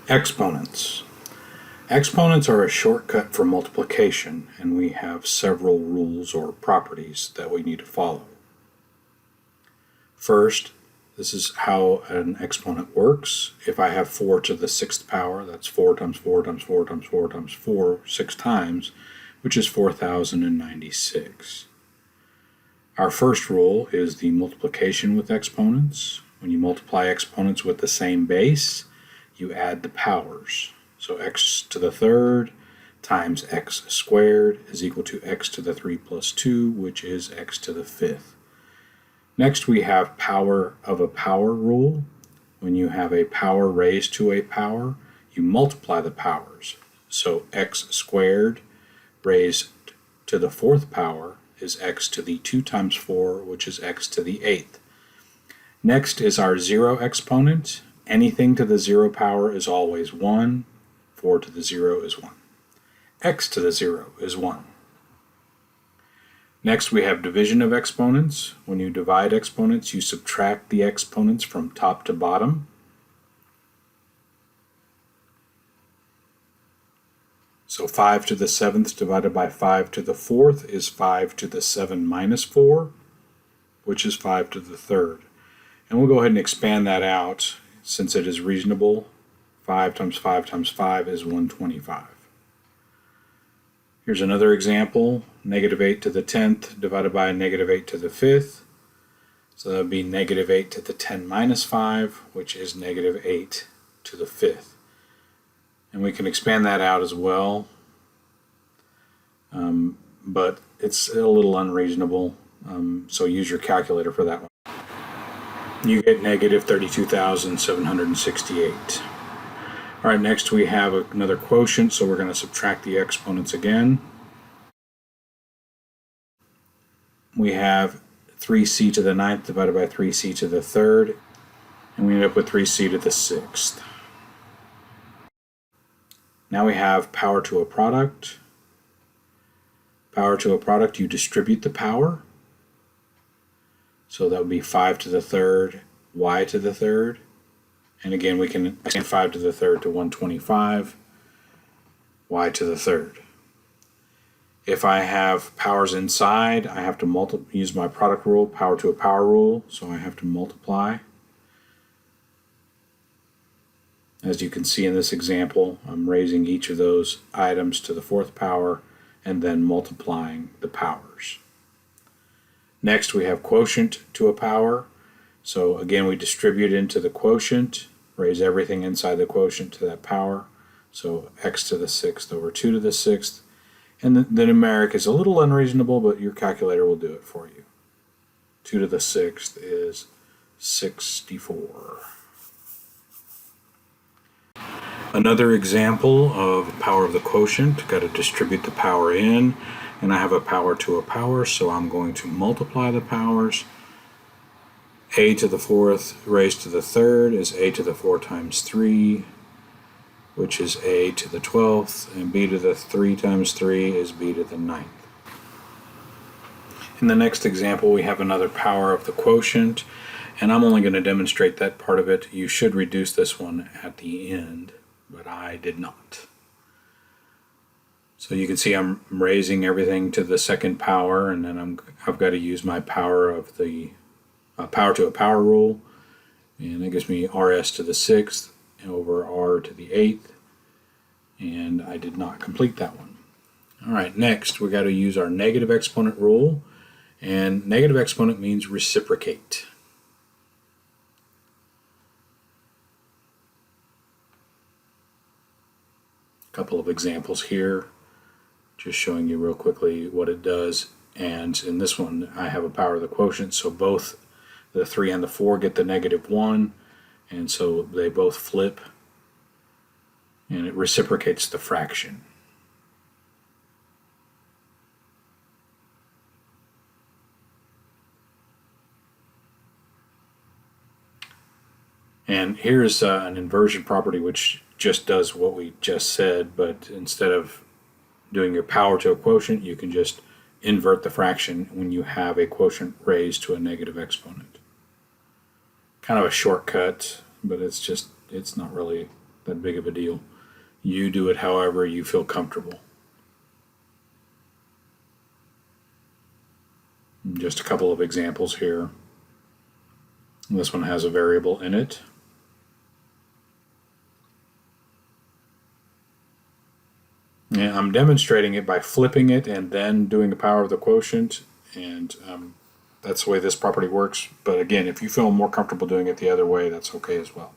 Exponents. Exponents are a shortcut for multiplication, and we have several rules or properties that we need to follow. First, this is how an exponent works. If I have 4 to the 6th power, that's 4 times 4 times 4 times 4 times 4, 6 times, which is 4096. Our first rule is the multiplication with exponents. When you multiply exponents with the same base, you add the powers. So x to the third times x squared is equal to x to the 3 plus 2, which is x to the 5th. Next, we have power of a power rule. When you have a power raised to a power, you multiply the powers. So x squared raised to the 4th power is x to the 2 times 4, which is x to the 8th. Next is our zero exponent. Anything to the 0 power is always 1. 4 to the 0 is 1. X to the 0 is 1. Next, we have division of exponents. When you divide exponents, you subtract the exponents from top to bottom. So 5 to the 7th divided by 5 to the 4th is 5 to the 7 minus 4, which is 5 to the 3rd. And we'll go ahead and expand that out since it is reasonable. 5 times 5 times 5 is 125. Here's another example. Negative 8 to the 10th divided by negative 8 to the 5th. So that would be negative 8 to the 10 minus 5, which is negative 8 to the 5th. And we can expand that out as well, but it's a little unreasonable, so use your calculator for that one. You get negative 32,768. All right, next we have another quotient, so we're going to subtract the exponents again. We have 3c to the 9th divided by 3c to the 3rd, and we end up with 3c to the 6th. Now we have power to a product. Power to a product, you distribute the power. So that would be 5 to the 3rd, y to the 3rd. And again, we can extend 5 to the 3rd to 125, y to the 3rd. If I have powers inside, I have to use my product rule, power to a power rule, so I have to multiply. As you can see in this example, I'm raising each of those items to the 4th power and then multiplying the powers. Next, we have quotient to a power. So again, we distribute into the quotient, raise everything inside the quotient to that power. So x to the 6th over 2 to the 6th. And the numeric is a little unreasonable, but your calculator will do it for you. 2 to the 6th is 64. Another example of power of the quotient, got to distribute the power in, and I have a power to a power, so I'm going to multiply the powers. A to the 4th raised to the 3rd is a to the 4 times 3, which is a to the 12th, and b to the 3 times 3 is b to the 9th. In the next example, we have another power of the quotient, and I'm only going to demonstrate that part of it. You should reduce this one at the end, but I did not. So you can see I'm raising everything to the 2nd power, and then I've got to use my power of the power to a power rule, and that gives me rs to the 6th over r to the 8th, and I did not complete that one. All right, next we got to use our negative exponent rule, and negative exponent means reciprocate. Couple of examples here, just showing you real quickly what it does. And in this one, I have a power of the quotient, so both the 3 and the 4 get the negative 1, and so they both flip, and it reciprocates the fraction. And here's an inversion property which just does what we just said, but instead of doing your power to a quotient, you can just invert the fraction when you have a quotient raised to a negative exponent. Kind of a shortcut, but it's not really that big of a deal. You do it however you feel comfortable. Just a couple of examples here. This one has a variable in it. And I'm demonstrating it by flipping it and then doing the power of the quotient, and that's the way this property works. But again, if you feel more comfortable doing it the other way, that's okay as well.